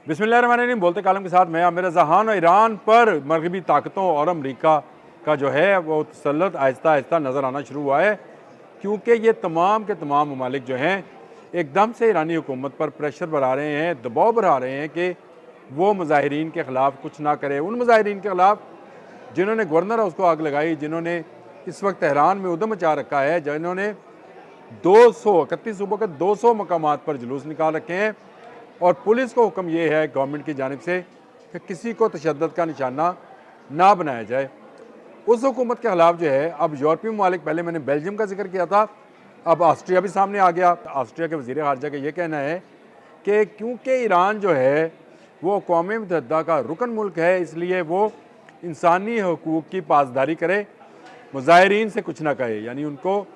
बिस्मिल्लाहिर्रहमानिर्रहीम। बोलते कालम के साथ मैं आमिर रज़ा खान। और ईरान पर मगरबी ताकतों और अमरीका का जो है वो तसल्लुत आहिस्ता आहिस्ता नज़र आना शुरू हुआ है, क्योंकि ये तमाम के तमाम ममालिक जो हैं एकदम से ईरानी हुकूमत पर प्रेशर बढ़ा रहे हैं, दबाव बढ़ा रहे हैं कि वो मुजाहिरीन के ख़िलाफ़ कुछ ना करे। उन मुजाहिरीन के ख़िलाफ़ जिन्होंने गवर्नर हाउस को आग लगाई, जिन्होंने इस वक्त तेहरान में उधम मचा रखा है, जिन्होंने 31 सूबों के 200 मकामात पर जुलूस निकाल रखे हैं, और पुलिस को हुक्म ये है गवर्नमेंट की जानिब से कि किसी को तशद्दुद का निशाना ना बनाया जाए। उस हुकूमत के ख़िलाफ़ जो है अब यूरोपीय ममालिक, पहले मैंने बेल्जियम का जिक्र किया था, अब ऑस्ट्रिया भी सामने आ गया। ऑस्ट्रिया के वज़ीर ख़ारजा का ये कहना है कि क्योंकि ईरान जो है वो अक़वाम मुत्तहिदा का रुकन मुल्क है, इसलिए वो इंसानी हकूक़ की पासदारी करे, मुजाहिरीन से कुछ ना कहे। यानी उनको,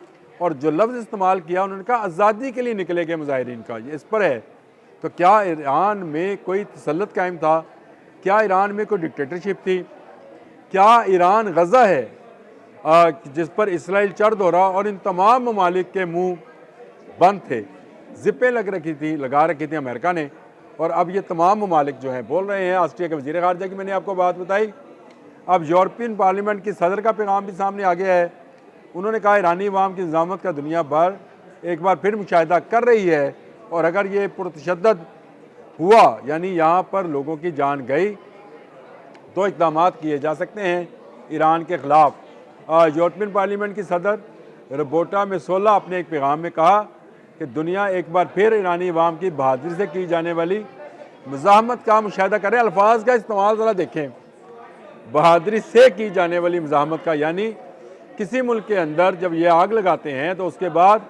और जो लफ्ज़ इस्तेमाल किया उन्होंने कहा आज़ादी के लिए निकले गए मुजाहिरीन का, ये इस पर है। तो क्या ईरान में कोई तसल्लुत कायम था? क्या ईरान में कोई डिक्टेटरशिप थी? क्या ईरान गज़ा है जिस पर इसराइल चढ़ दौड़ा और इन तमाम ममालिक के मुंह बंद थे, जिप्पें लगा रखी थी अमेरिका ने। और अब ये तमाम ममालिक जो हैं बोल रहे हैं, ऑस्ट्रिया के वज़ीर ख़ारजा की मैंने आपको बात बताई, अब यूरोपियन पार्लियामेंट की सदर का पैगाम भी सामने आ गया है। उन्होंने कहा ईरानी अवाम की निज़ामत का दुनिया भर एक बार फिर मुशाहिदा कर रही है, और अगर ये पुरतशद्दुद हुआ, यानी यहाँ पर लोगों की जान गई, तो इक़दाम किए जा सकते हैं ईरान के ख़िलाफ़। यूरोपियन पार्लियामेंट की सदर रोबर्टा मेत्सोला अपने एक पैगाम में कहा कि दुनिया एक बार फिर ईरानी अवाम की बहादुरी से की जाने वाली मुज़ाहमत का मुशाहिदा करें। अल्फाज का इस्तेमाल ज़रा देखें, बहादुरी से की जाने वाली मुज़ाहमत का, यानी किसी मुल्क के अंदर जब ये आग लगाते हैं तो उसके बाद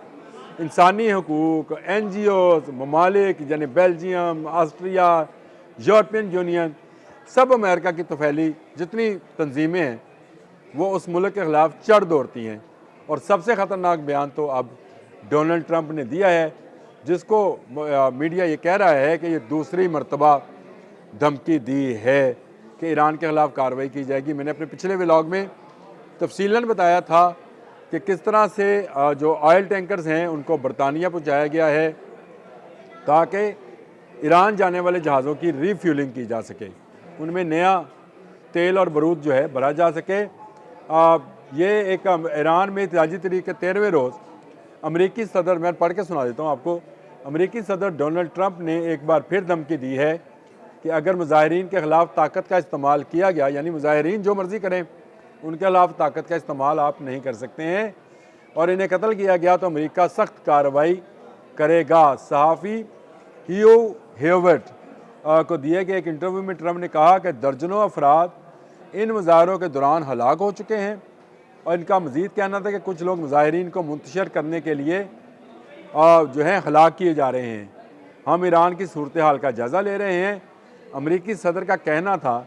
इंसानी हकूक़, NGOs, ममालिक यानी बेल्जियम, ऑस्ट्रिया, यूरोपियन यूनियन, सब अमेरिका की तफैली जितनी तंजीमें हैं वो उस मुल्क के ख़िलाफ़ चढ़ दौड़ती हैं। और सबसे ख़तरनाक बयान तो अब डोनाल्ड ट्रंप ने दिया है, जिसको मीडिया ये कह रहा है कि ये दूसरी मरतबा धमकी दी है कि ईरान के ख़िलाफ़ कार्रवाई की जाएगी। मैंने अपने पिछले व्लॉग में तफसीलन बताया था कि किस तरह से जो ऑयल टैंकर्स हैं उनको बरतानिया पहुँचाया गया है ताकि ईरान जाने वाले जहाज़ों की रीफ्यूलिंग की जा सके, उनमें नया तेल और बारूद जो है भरा जा सके। ये एक ईरान में एहतजाजी तहरीक के 13वें रोज़ अमरीकी सदर, मैं पढ़ के सुना देता हूँ आपको, अमरीकी सदर डोनाल्ड ट्रंप ने एक बार फिर धमकी दी है कि अगर मुजाहिरीन के ख़िलाफ़ ताकत का इस्तेमाल किया गया, यानी मुजाहिरीन जो मर्ज़ी करें, उनके खिलाफ ताकत का इस्तेमाल आप नहीं कर सकते हैं, और इन्हें कत्ल किया गया तो अमेरिका सख्त कार्रवाई करेगा। सहाफ़ी ह्यू हेवर्ट को दिए गए एक इंटरव्यू में ट्रंप ने कहा कि दर्जनों अफराद इन मुजाहरों के दौरान हलाक हो चुके हैं, और इनका मज़ीद कहना था कि कुछ लोग मुजाहिरीन को मुंतशिर करने के लिए जो है हलाक किए जा रहे हैं। हम ईरान की सूरत हाल का जायज़ा ले रहे हैं। अमरीकी सदर का कहना था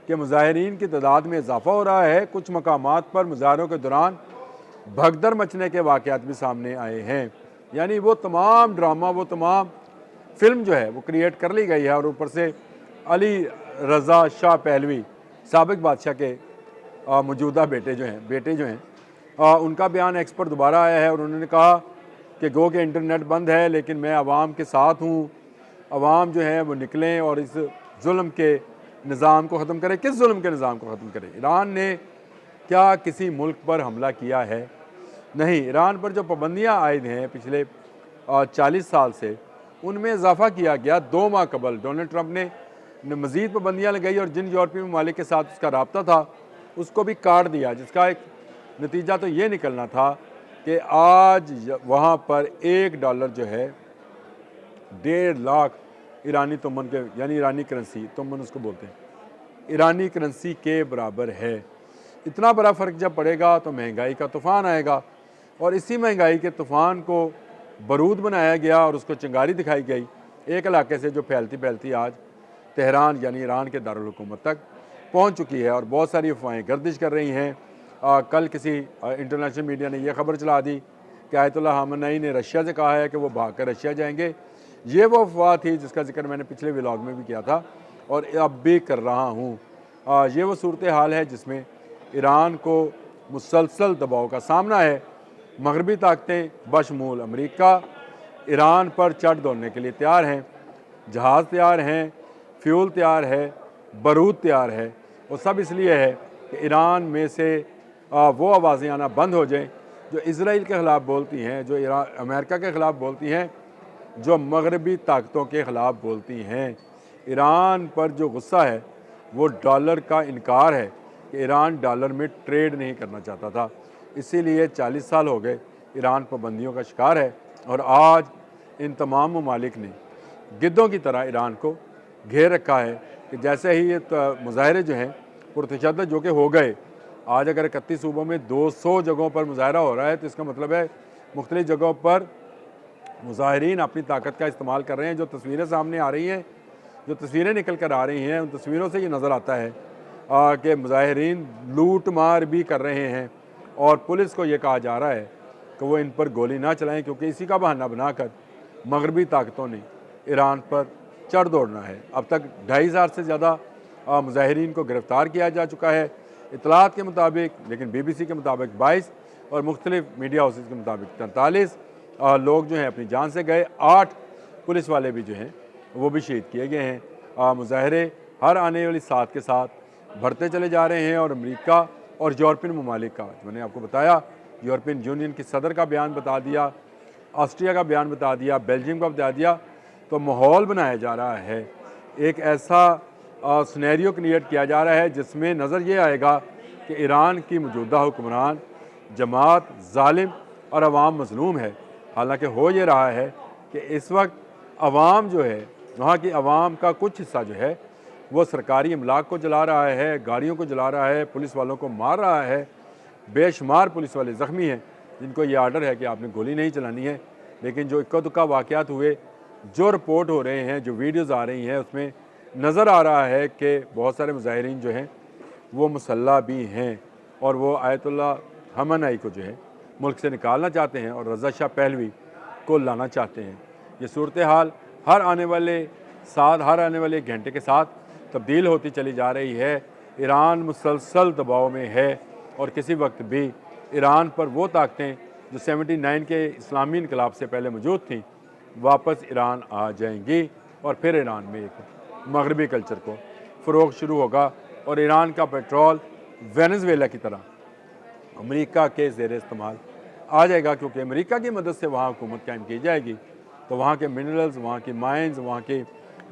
कि मुजाहिरीन की तादाद में इजाफा हो रहा है। कुछ मकामात पर मुजाहरों के दौरान भगदड़ मचने के वाक़यात भी सामने आए हैं। यानी वो तमाम ड्रामा, वो तमाम फिल्म जो है वो क्रिएट कर ली गई है। और ऊपर से अली रज़ा शाह पहलवी, साबिक़ बादशाह के मौजूदा बेटे जो हैं उनका बयान एक्स पर दोबारा आया है, और उन्होंने कहा कि गो के इंटरनेट बंद है लेकिन मैं आवाम के साथ हूँ, आवाम जो है वो निकलें और इस जुल्म के निज़ाम को ख़त्म करे। किस जुल्म के निज़ाम को ख़त्म करे? ईरान ने क्या किसी मुल्क पर हमला किया है? नहीं। ईरान पर जो पाबंदियाँ आयद हैं पिछले 40 साल से, उनमें इजाफ़ा किया गया। 2 माह कबल डोनाल्ड ट्रंप ने मज़ीद पाबंदियाँ लगाई, और जिन यूरोपीय ममालिक के साथ उसका रब्ता था उसको भी काट दिया, जिसका एक नतीजा तो ये निकलना था कि आज वहाँ पर $1 जो है 1.5 लाख ईरानी तुमन के, यानी ईरानी करेंसी, तुमन उसको बोलते हैं, ईरानी करेंसी के बराबर है। इतना बड़ा फ़र्क जब पड़ेगा तो महंगाई का तूफ़ान आएगा, और इसी महंगाई के तूफ़ान को बारूद बनाया गया और उसको चिंगारी दिखाई गई एक इलाके से जो फैलती फैलती आज तेहरान यानी ईरान के दारुल हुकूमत तक पहुँच चुकी है। और बहुत सारी अफवाहें गर्दिश कर रही हैं। कल किसी इंटरनेशनल मीडिया ने यह खबर चला दी कि आयतुल्लाह ख़ामेनी ने रशिया से कहा है कि वो भाग कर रशिया जाएंगे। ये वो अफवाह थी जिसका जिक्र मैंने पिछले व्लॉग में भी किया था और अब भी कर रहा हूँ। ये वो सूरत हाल है जिसमें ईरान को मुसलसल दबाव का सामना है। मगरबी ताकतें बशमूल अमेरिका ईरान पर चढ़ दौड़ने के लिए तैयार हैं, जहाज़ तैयार हैं, फ्यूल तैयार है, बारूद तैयार है। वो सब इसलिए है कि ईरान में से वो आवाज़ें आना बंद हो जाएं जो इसराइल के ख़िलाफ़ बोलती हैं, जो अमेरिका के ख़िलाफ़ बोलती हैं, जो मगरबी ताकतों के ख़िलाफ़ बोलती हैं। ईरान पर जो गुस्सा है वो डॉलर का इनकार है कि ईरान डॉलर में ट्रेड नहीं करना चाहता था, इसीलिए 40 साल हो गए ईरान पाबंदियों का शिकार है। और आज इन तमाम ममालिक ने गिद्धों की तरह ईरान को घेर रखा है कि जैसे ही ये मुजाहरे जो हैं पुरतशद्दद जो कि हो गए, आज अगर 31 सूबों में 200 जगहों पर मुजाहरा हो रहा है तो इसका मतलब है मुख्तलिफ़ जगहों पर मुजाहिरीन अपनी ताकत का इस्तेमाल कर रहे हैं। जो तस्वीरें सामने आ रही हैं, जो तस्वीरें निकल कर आ रही हैं, उन तस्वीरों से ये नज़र आता है कि मुजाहिरीन लूट मार भी कर रहे हैं और पुलिस को ये कहा जा रहा है कि वो इन पर गोली ना चलाएं, क्योंकि इसी का बहाना बनाकर मगरबी ताकतों ने ईरान पर चढ़ दौड़ना है। अब तक 2,500 से ज़्यादा मुजाहिरीन को गिरफ़्तार किया जा चुका है इतलात के मुताबिक, लेकिन BBC के मुताबिक 22 और मुख्तलिफ़ मीडिया हाउसेस के मुताबिक 43 लोग जो हैं अपनी जान से गए। 8 पुलिस वाले भी जो हैं वो भी शहीद किए गए हैं। मुजाहरे हर आने वाली साथ के साथ बढ़ते चले जा रहे हैं और अमेरिका और यूरोपियन ममालिक का, मैंने आपको बताया, यूरोपियन यूनियन की सदर का बयान बता दिया, ऑस्ट्रिया का बयान बता दिया, बेल्जियम का बता दिया, तो माहौल बनाया जा रहा है। एक ऐसा सिनेरियो क्रिएट किया जा रहा है जिसमें नज़र ये आएगा कि ईरान की मौजूदा हुक्मरान जमात जालिम और अवाम मज़लूम है। हालांकि हो ये रहा है कि इस वक्त अवाम जो है, वहाँ की अवाम का कुछ हिस्सा जो है वो सरकारी अमलाक को जला रहा है, गाड़ियों को जला रहा है, पुलिस वालों को मार रहा है। बेशुमार पुलिस वाले ज़ख्मी हैं जिनको ये आर्डर है कि आपने गोली नहीं चलानी है। लेकिन जो इक्का दुक्का वाक़यात हुए, जो रिपोर्ट हो रहे हैं, जो वीडियोज़ आ रही हैं, उसमें नज़र आ रहा है कि बहुत सारे मुजाहिरीन जो हैं वो मुसल्ला भी हैं और वो आयतुल्लाह खamenei को जो है मुल्क से निकालना चाहते हैं और रज़ा शाह पहलवी को लाना चाहते हैं। ये सूरत हाल हर आने वाले घंटे के साथ तब्दील होती चली जा रही है। ईरान मुसलसल दबाव में है और किसी वक्त भी ईरान पर वो ताकतें जो 79 के इस्लामी इनकलाब से पहले मौजूद थीं वापस ईरान आ जाएंगी और फिर ईरान में एक मगरबी कल्चर को फ़रोग़ शुरू होगा और ईरान का पेट्रोल वेनेज़ुएला की तरह अमेरिका के ज़ेर इस्तेमाल आ जाएगा, क्योंकि अमेरिका की मदद से वहाँ हुकूमत कायम की जाएगी। तो वहाँ के मिनरल्स, वहाँ की माइंस, वहाँ की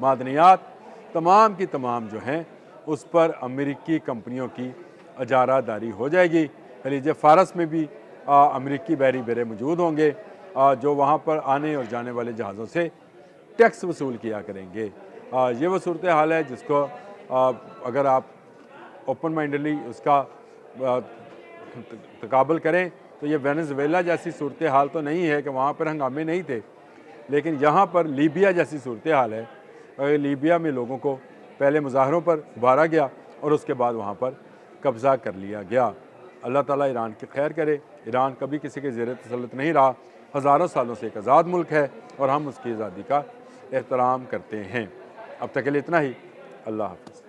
मादनियात तमाम की तमाम जो हैं उस पर अमेरिकी कंपनियों की अजारादारी हो जाएगी। खलीज फ़ारस में भी अमेरिकी बहरी बेड़े मौजूद होंगे जो वहाँ पर आने और जाने वाले जहाज़ों से टैक्स वसूल किया करेंगे। ये वो सूरत हाल है जिसको अगर आप ओपन माइंडली उसका तकाबल करें तो ये वेनेज़ुएला जैसी सूरत हाल तो नहीं है कि वहाँ पर हंगामे नहीं थे, लेकिन यहाँ पर लीबिया जैसी सूरत हाल है। लीबिया में लोगों को पहले मुजाहरों पर उभारा गया और उसके बाद वहाँ पर कब्ज़ा कर लिया गया। अल्लाह ताला ईरान की खैर करे। ईरान कभी किसी के ज़ेर तसल्लुत नहीं रहा, हज़ारों सालों से एक आज़ाद मुल्क है और हम उसकी आज़ादी का एहतराम करते हैं। अब तक के लिए इतना ही। अल्लाह हाफ़िज़।